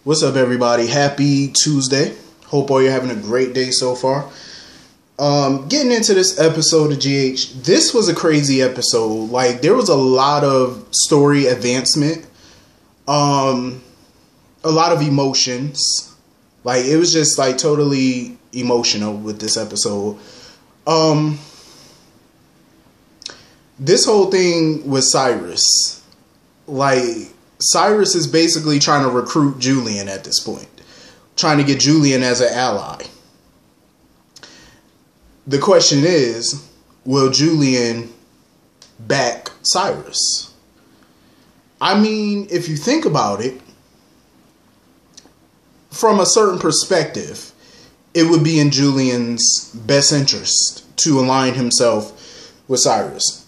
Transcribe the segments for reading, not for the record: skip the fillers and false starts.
What's up, everybody? Happy Tuesday. Hope all you're having a great day so far. Getting into this episode of GH, this was a crazy episode. Like, there was a lot of story advancement, a lot of emotions. Like, it was just like totally emotional with this episode. This whole thing with Cyrus, like, Cyrus is basically trying to recruit Julian at this point, trying to get Julian as an ally. The question is, will Julian back Cyrus? I mean, if you think about it, from a certain perspective, it would be in Julian's best interest to align himself with Cyrus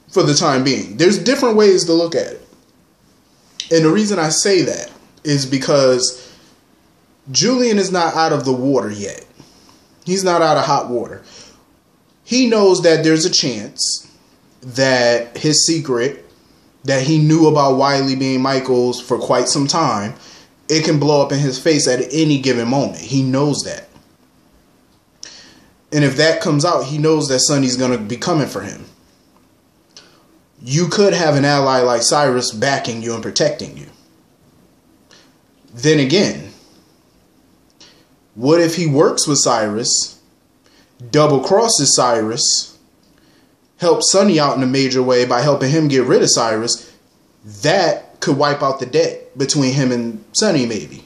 for the time being. There's different ways to look at it. And the reason I say that is because Julian is not out of the water yet. He's not out of hot water. He knows that there's a chance that his secret that he knew about Wiley being Michael's for quite some time, it can blow up in his face at any given moment. He knows that. And if that comes out, he knows that Sonny's going to be coming for him. You could have an ally like Cyrus backing you and protecting you. Then again, what if he works with Cyrus, double crosses Cyrus, helps Sonny out in a major way by helping him get rid of Cyrus? That could wipe out the debt between him and Sonny, maybe.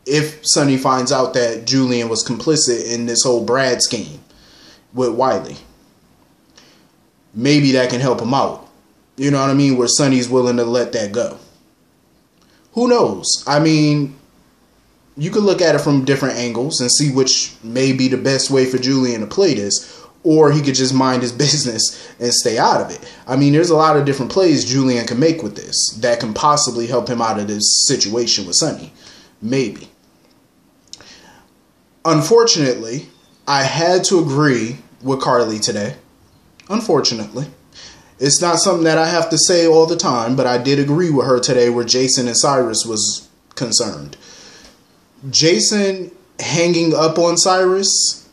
If Sonny finds out that Julian was complicit in this whole Brad scheme with Wiley. Maybe that can help him out. You know what I mean? Where Sonny's willing to let that go. Who knows? I mean, you could look at it from different angles and see which may be the best way for Julian to play this. Or he could just mind his business and stay out of it. I mean, there's a lot of different plays Julian can make with this that can possibly help him out of this situation with Sonny. Maybe. Unfortunately, I had to agree with Carly today. Unfortunately. It's not something that I have to say all the time, but I did agree with her today where Jason and Cyrus was concerned. Jason hanging up on Cyrus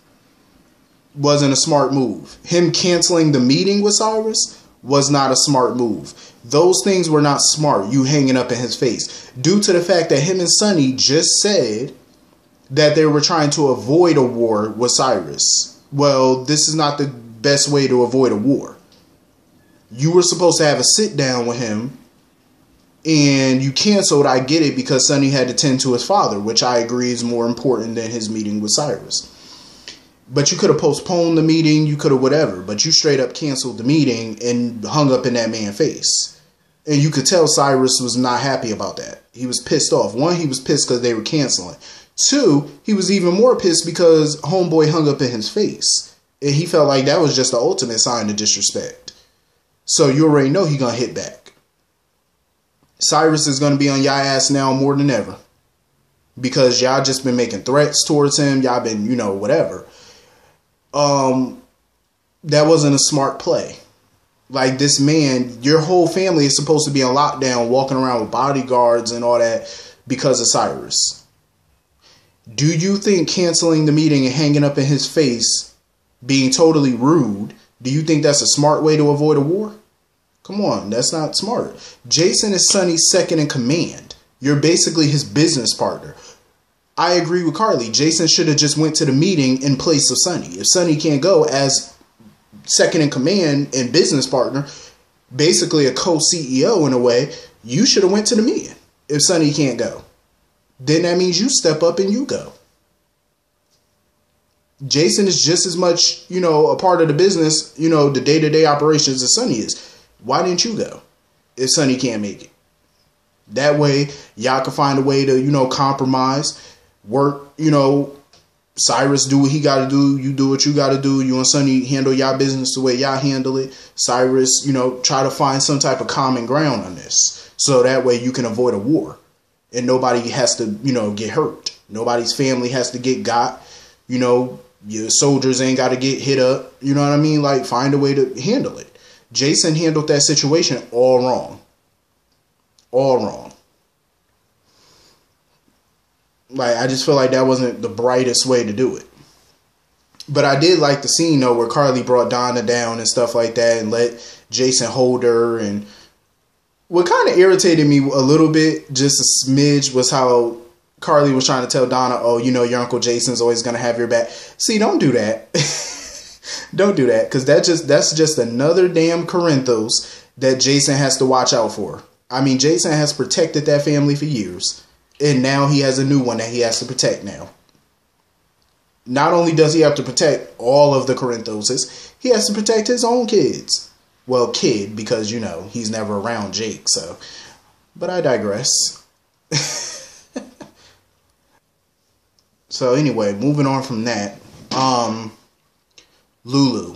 wasn't a smart move. Him canceling the meeting with Cyrus was not a smart move. Those things were not smart, you hanging up in his face. Due to the fact that him and Sonny just said that they were trying to avoid a war with Cyrus. Well, this is not the best way to avoid a war. You were supposed to have a sit down with him and you canceled. I get it, because Sonny had to tend to his father, which I agree is more important than his meeting with Cyrus. But you could have postponed the meeting, you could have whatever, but you straight up canceled the meeting and hung up in that man's face. And you could tell Cyrus was not happy about that. He was pissed off. One, he was pissed because they were canceling. Two, he was even more pissed because homeboy hung up in his face. And he felt like that was just the ultimate sign of disrespect. So you already know he's going to hit back. Cyrus is going to be on y'all ass now more than ever. Because y'all just been making threats towards him. Y'all been, whatever. That wasn't a smart play. Like, this man, your whole family is supposed to be on lockdown, walking around with bodyguards and all that because of Cyrus. Do you think canceling the meeting and hanging up in his face, being totally rude, do you think that's a smart way to avoid a war? Come on, that's not smart. Jason is Sonny's second in command. You're basically his business partner. I agree with Carly. Jason should have just went to the meeting in place of Sonny. If Sonny can't go as second in command and business partner, basically a co-CEO in a way, you should have went to the meeting. If Sonny can't go, then that means you step up and you go. Jason is just as much, a part of the business, the day-to-day operations as Sonny is. Why didn't you go if Sonny can't make it? That way, y'all can find a way to, compromise, work, Cyrus do what he got to do. You do what you got to do. You and Sonny handle y'all business the way y'all handle it. Cyrus, try to find some type of common ground on this. So that way you can avoid a war. And nobody has to, get hurt. Nobody's family has to get got. Your soldiers ain't got to get hit up. You know what I mean? Like, find a way to handle it. Jason handled that situation all wrong. All wrong. Like, I just feel like that wasn't the brightest way to do it. But I did like the scene, though, where Carly brought Donna down and stuff like that and let Jason hold her. And what kind of irritated me a little bit, just a smidge, was how Carly was trying to tell Donna, oh, you know, your Uncle Jason's always going to have your back. See, don't do that. Don't do that, because that's just another damn Corinthos that Jason has to watch out for. I mean, Jason has protected that family for years, and now he has a new one that he has to protect now. Not only does he have to protect all of the Corinthoses, he has to protect his own kids. Well, kid, because, you know, he's never around Jake, so. But I digress. So anyway, moving on from that. Lulu.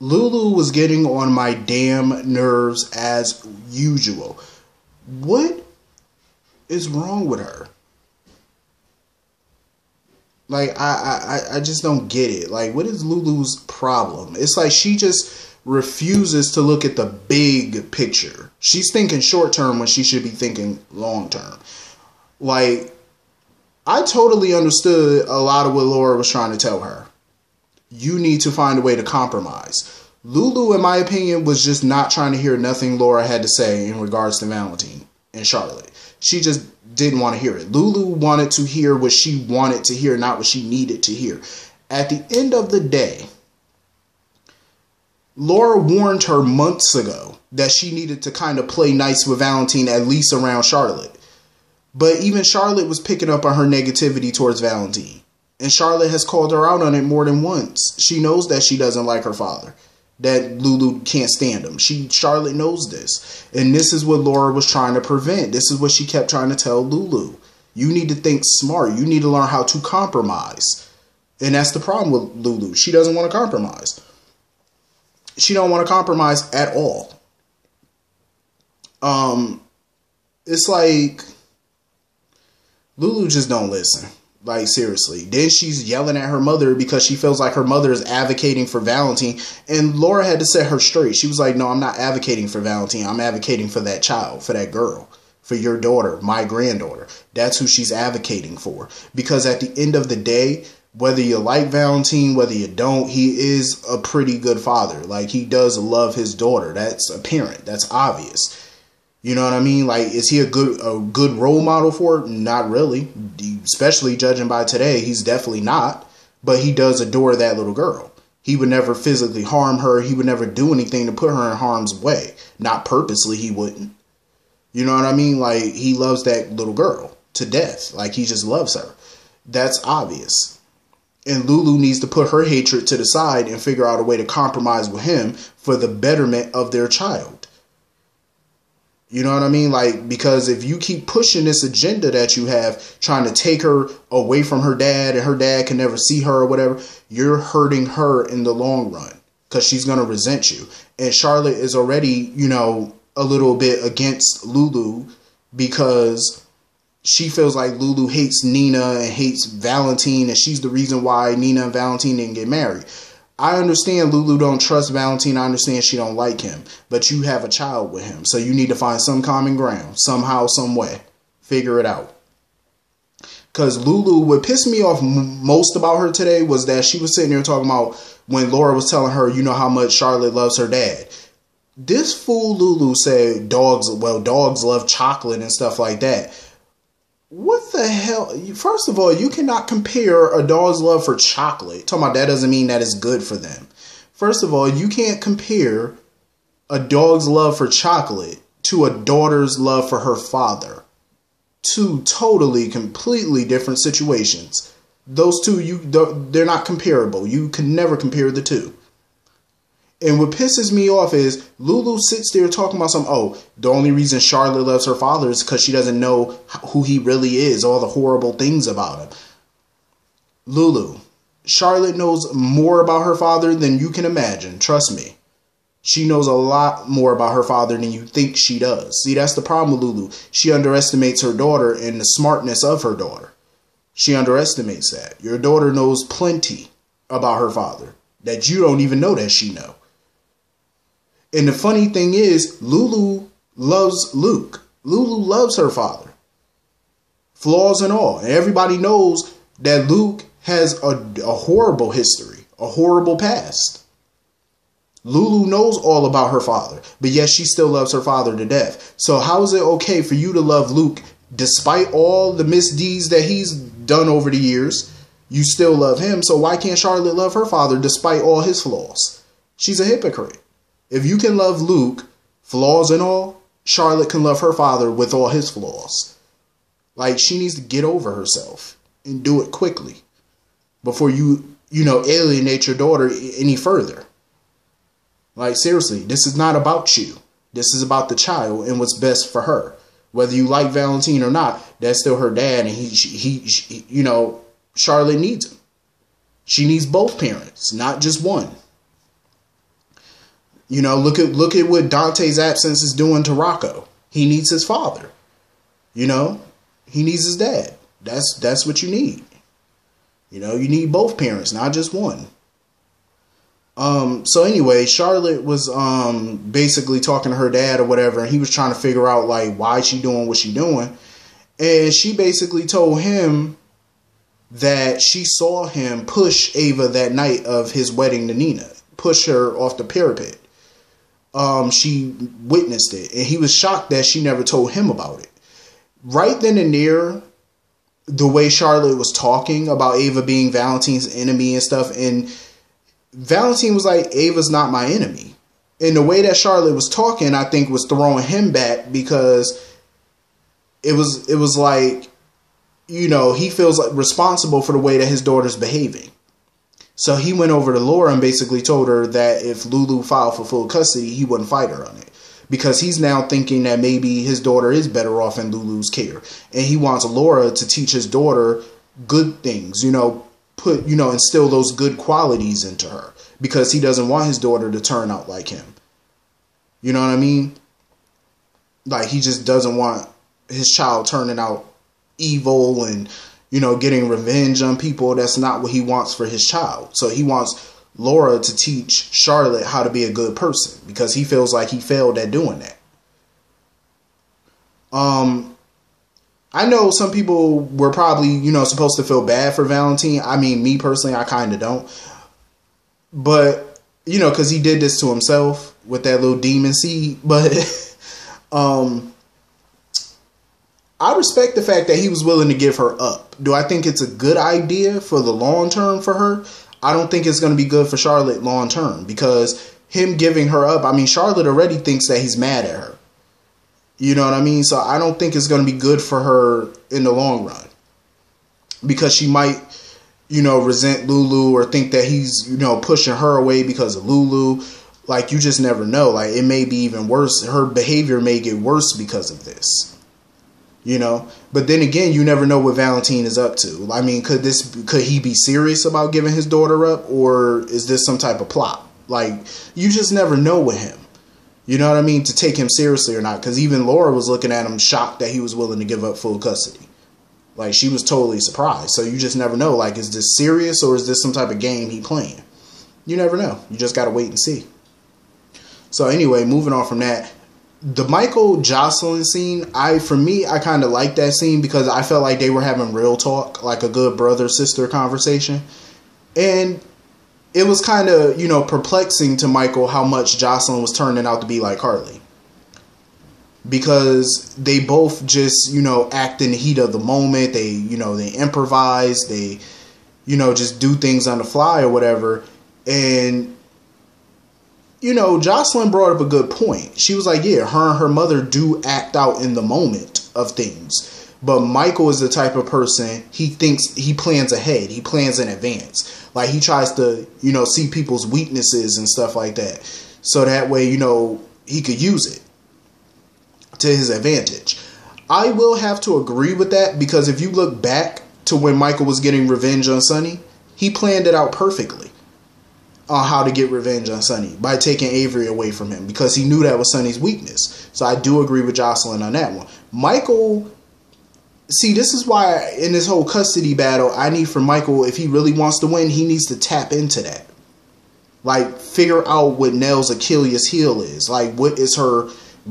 Lulu was getting on my damn nerves as usual. What is wrong with her? Like, I just don't get it. Like, what is Lulu's problem? It's like she just refuses to look at the big picture. She's thinking short term when she should be thinking long term. Like, I totally understood a lot of what Laura was trying to tell her. You need to find a way to compromise. Lulu, in my opinion, was just not trying to hear nothing Laura had to say in regards to Valentine and Charlotte. She just didn't want to hear it. Lulu wanted to hear what she wanted to hear, not what she needed to hear. At the end of the day, Laura warned her months ago that she needed to kind of play nice with Valentine, at least around Charlotte. But even Charlotte was picking up on her negativity towards Valentine. And Charlotte has called her out on it more than once. She knows that she doesn't like her father. That Lulu can't stand him. Charlotte knows this. And this is what Laura was trying to prevent. This is what she kept trying to tell Lulu. You need to think smart. You need to learn how to compromise. And that's the problem with Lulu. She doesn't want to compromise. She don't want to compromise at all. It's like Lulu just don't listen. Like, seriously. Then she's yelling at her mother because she feels like her mother is advocating for Valentine. And Laura had to set her straight. She was like, no, I'm not advocating for Valentine. I'm advocating for that child, for that girl, for your daughter, my granddaughter. That's who she's advocating for. Because at the end of the day, whether you like Valentine, whether you don't, he is a pretty good father. Like, he does love his daughter. That's apparent. That's obvious. You know what I mean? Like, is he a good role model for it? Not really. Especially judging by today, he's definitely not. But he does adore that little girl. He would never physically harm her. He would never do anything to put her in harm's way. Not purposely, he wouldn't. You know what I mean? Like, he loves that little girl to death. Like, he just loves her. That's obvious. And Lulu needs to put her hatred to the side and figure out a way to compromise with him for the betterment of their child. You know what I mean? Like, because if you keep pushing this agenda that you have, trying to take her away from her dad and her dad can never see her or whatever, you're hurting her in the long run because she's going to resent you. And Charlotte is already, you know, a little bit against Lulu because she feels like Lulu hates Nina and hates Valentine, and she's the reason why Nina and Valentine didn't get married. I understand Lulu don't trust Valentine. I understand she don't like him. But you have a child with him. So you need to find some common ground. Somehow, some way. Figure it out. Because Lulu, what pissed me off most about her today was that she was sitting there talking about when Laura was telling her, you know how much Charlotte loves her dad. This fool Lulu said dogs love chocolate and stuff like that. What the hell? First of all, you cannot compare a dog's love for chocolate. Talking about that doesn't mean that it's good for them. First of all, you can't compare a dog's love for chocolate to a daughter's love for her father. Two totally, completely different situations. Those two, they're not comparable. You can never compare the two. And what pisses me off is Lulu sits there talking about the only reason Charlotte loves her father is because she doesn't know who he really is, all the horrible things about him. Lulu, Charlotte knows more about her father than you can imagine. Trust me. She knows a lot more about her father than you think she does. See, that's the problem with Lulu. She underestimates her daughter and the smartness of her daughter. She underestimates that. Your daughter knows plenty about her father that you don't even know that she knows. And the funny thing is, Lulu loves Luke. Lulu loves her father. flaws and all. And everybody knows that Luke has a horrible history, a horrible past. Lulu knows all about her father, but yet she still loves her father to death. So how is it okay for you to love Luke despite all the misdeeds that he's done over the years? You still love him, so why can't Charlotte love her father despite all his flaws? She's a hypocrite. If you can love Luke, flaws and all, Charlotte can love her father with all his flaws. Like, she needs to get over herself and do it quickly before you alienate your daughter any further. Like, seriously, this is not about you. This is about the child and what's best for her. Whether you like Valentine or not, that's still her dad, and he Charlotte needs him. She needs both parents, not just one. Look at what Dante's absence is doing to Rocco. He needs his father. He needs his dad. That's what you need. You need both parents, not just one. So anyway, Charlotte was basically talking to her dad or whatever, and he was trying to figure out like why she doing what she doing. And she basically told him that she saw him push Ava that night of his wedding to Nina, push her off the parapet. She witnessed it, and he was shocked that she never told him about it. Right then and there, the way Charlotte was talking about Ava being Valentine's enemy and stuff, and Valentine was like, Ava's not my enemy. And the way that Charlotte was talking, I think, was throwing him back, because it was like, he feels like responsible for the way that his daughter's behaving. So he went over to Laura and basically told her that if Lulu filed for full custody, he wouldn't fight her on it, because he's now thinking that maybe his daughter is better off in Lulu's care. And he wants Laura to teach his daughter good things, instill those good qualities into her, because he doesn't want his daughter to turn out like him. You know what I mean? Like, he just doesn't want his child turning out evil and, getting revenge on people. That's not what he wants for his child. So he wants Laura to teach Charlotte how to be a good person, because he feels like he failed at doing that. I know some people were probably, supposed to feel bad for Valentine. I mean, me personally, I kind of don't. But, because he did this to himself with that little demon seed. But I respect the fact that he was willing to give her up. Do I think it's a good idea for the long term for her? I don't think it's going to be good for Charlotte long term, because him giving her up, I mean, Charlotte already thinks that he's mad at her. You know what I mean? So I don't think it's going to be good for her in the long run, because she might, resent Lulu or think that he's, pushing her away because of Lulu. Like, you just never know. Like, it may be even worse. Her behavior may get worse because of this. But then again, you never know what Valentine is up to. I mean, could he be serious about giving his daughter up, or is this some type of plot? Like, you just never know with him. You know what I mean? To take him seriously or not. Because even Laura was looking at him shocked that he was willing to give up full custody. Like, she was totally surprised. So you just never know. Like, is this serious, or is this some type of game he playing? You never know. You just got to wait and see. So anyway, moving on from that. The Michael Jocelyn scene, for me, I kind of like that scene, because I felt like they were having real talk, like a good brother-sister conversation. And it was kind of, perplexing to Michael how much Jocelyn was turning out to be like Harley. Because they both just, act in the heat of the moment. They, they improvise. They, just do things on the fly or whatever. And Jocelyn brought up a good point. She was like, yeah, her and her mother do act out in the moment of things. But Michael is the type of person, he plans ahead. He plans in advance. Like, he tries to, see people's weaknesses and stuff like that. So that way, he could use it to his advantage. I will have to agree with that, because if you look back to when Michael was getting revenge on Sonny, he planned it out perfectly on how to get revenge on Sonny by taking Avery away from him, because he knew that was Sonny's weakness. So I do agree with Jocelyn on that one. Michael, see, this is why in this whole custody battle, I need for Michael, if he really wants to win, he needs to tap into that. Like, figure out what Nell's Achilles heel is. Like, what is her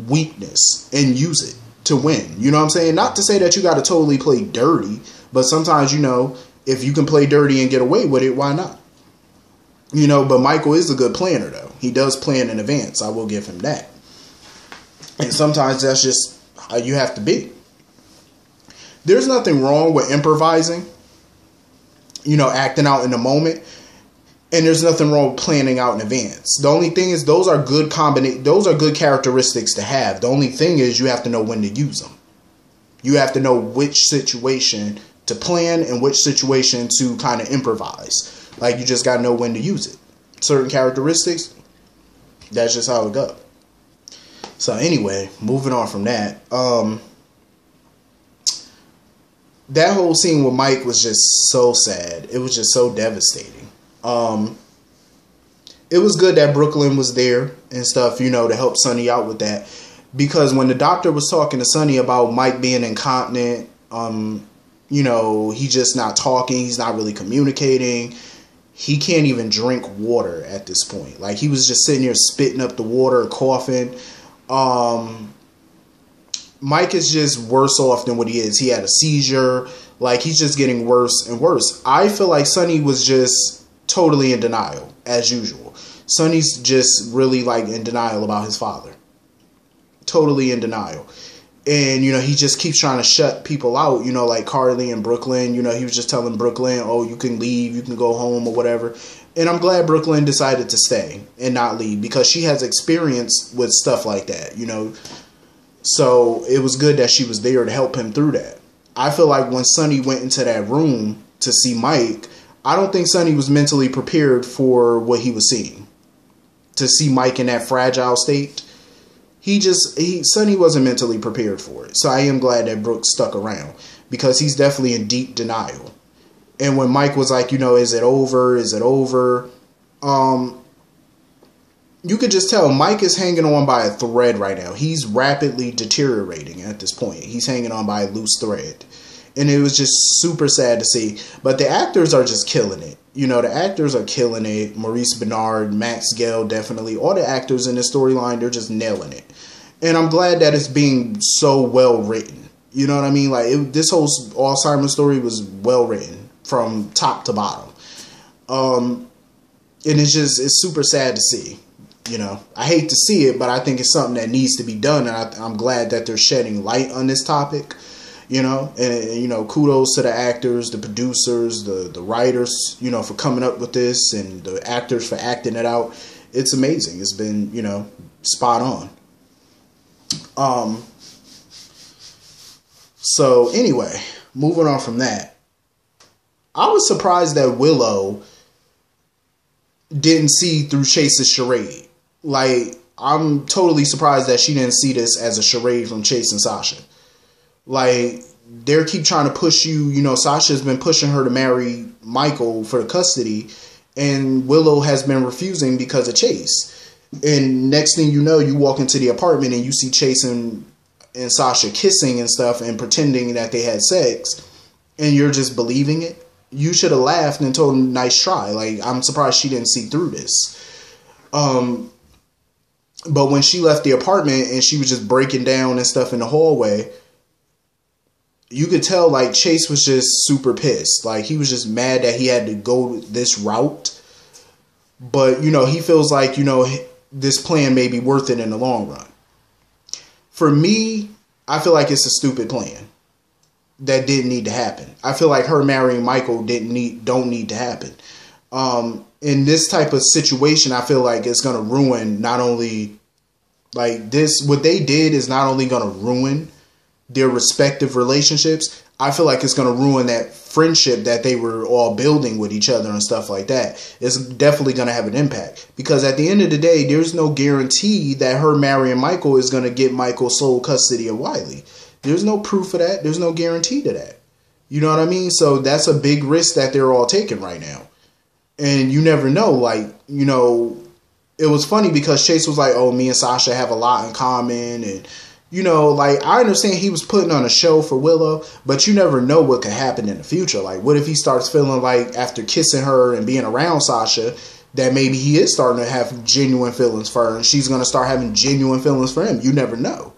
weakness, and use it to win. You know what I'm saying? Not to say that you got to totally play dirty, but sometimes, you know, if you can play dirty and get away with it, why not? You know, but Michael is a good planner, though. He does plan in advance. I will give him that. And sometimes that's just how you have to be. There's nothing wrong with improvising, you know, acting out in the moment. And there's nothing wrong with planning out in advance. The only thing is those are good characteristics to have. The only thing is you have to know when to use them. You have to know which situation to plan and which situation to kind of improvise. Like, you just got to know when to use it. Certain characteristics, that's just how it goes. So anyway, moving on from that. That whole scene with Mike was just so sad. It was just so devastating. It was good that Brooklyn was there and stuff, you know, to help Sonny out with that. Because when the doctor was talking to Sonny about Mike being incontinent, you know, he's just not talking. He's not really communicating. He can't even drink water at this point. Like, he was just sitting here spitting up the water, coughing. Mike is just worse off than what he is. He had a seizure. Like, he's just getting worse and worse. I feel like Sonny was just totally in denial, as usual. Sonny's just really, like, in denial about his father. Totally in denial. And, you know, he just keeps trying to shut people out, you know, like Carly and Brooklyn. You know, he was just telling Brooklyn, oh, you can leave, you can go home or whatever. And I'm glad Brooklyn decided to stay and not leave because she has experience with stuff like that, you know. So it was good that she was there to help him through that. I feel like when Sonny went into that room to see Mike, I don't think Sonny was mentally prepared for what he was seeing. To see Mike in that fragile state. Sonny wasn't mentally prepared for it. So I am glad that Brooks stuck around because he's definitely in deep denial. And when Mike was like, you know, is it over? Is it over? You could just tell Mike is hanging on by a thread right now. He's rapidly deteriorating at this point. He's hanging on by a loose thread. And it was just super sad to see. But the actors are just killing it. You know, the actors are killing it. Maurice Benard, Max Gale, definitely. All the actors in this storyline, they're just nailing it. And I'm glad that it's being so well written. You know what I mean? Like, this whole Alzheimer's story was well written from top to bottom. And it's super sad to see. You know, I hate to see it, but I think it's something that needs to be done. And I'm glad that they're shedding light on this topic. You know, and you know, kudos to the actors, the producers, the writers, you know, for coming up with this, and the actors for acting it out. It's amazing. It's been, you know, spot on. So anyway, moving on from that, I was surprised that Willow didn't see through Chase's charade. Like, I'm totally surprised that she didn't see this as a charade from Chase and Sasha. Like, they keep trying to push you. You know, Sasha's been pushing her to marry Michael for the custody, and Willow has been refusing because of Chase. And next thing you know, you walk into the apartment and you see Chase and Sasha kissing and stuff and pretending that they had sex, and you're just believing it. You should have laughed and told them, nice try. Like, I'm surprised she didn't see through this. But when she left the apartment and she was just breaking down and stuff in the hallway, you could tell, like, Chase was just super pissed. Like, he was just mad that he had to go this route. But, you know, he feels like, you know, this plan may be worth it in the long run. For me, I feel like it's a stupid plan that didn't need to happen. I feel like her marrying Michael don't need to happen. In this type of situation, I feel like it's going to ruin not only, like, this, what they did is not only going to ruin their respective relationships, I feel like it's going to ruin that friendship that they were all building with each other and stuff like that. It's definitely going to have an impact, because at the end of the day, there's no guarantee that her marrying Michael is going to get Michael sole custody of Wiley. There's no proof of that. There's no guarantee to that. You know what I mean? So that's a big risk that they're all taking right now. And you never know. Like, you know, it was funny because Chase was like, oh, me and Sasha have a lot in common. And, you know, like, I understand he was putting on a show for Willow, but you never know what could happen in the future. Like, what if he starts feeling like after kissing her and being around Sasha that maybe he is starting to have genuine feelings for her and she's going to start having genuine feelings for him? You never know.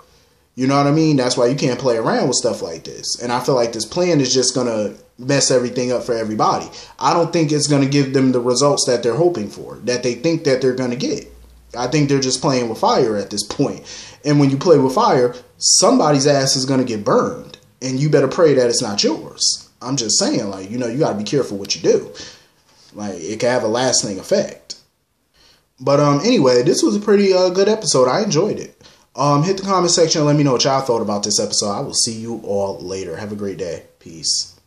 You know what I mean? That's why you can't play around with stuff like this. And I feel like this plan is just going to mess everything up for everybody. I don't think it's going to give them the results that they're hoping for, that they think that they're going to get. I think they're just playing with fire at this point. And when you play with fire, somebody's ass is going to get burned. And you better pray that it's not yours. I'm just saying, like, you know, you got to be careful what you do. Like, it can have a lasting effect. But anyway, this was a pretty good episode. I enjoyed it. Hit the comment section and let me know what y'all thought about this episode. I will see you all later. Have a great day. Peace.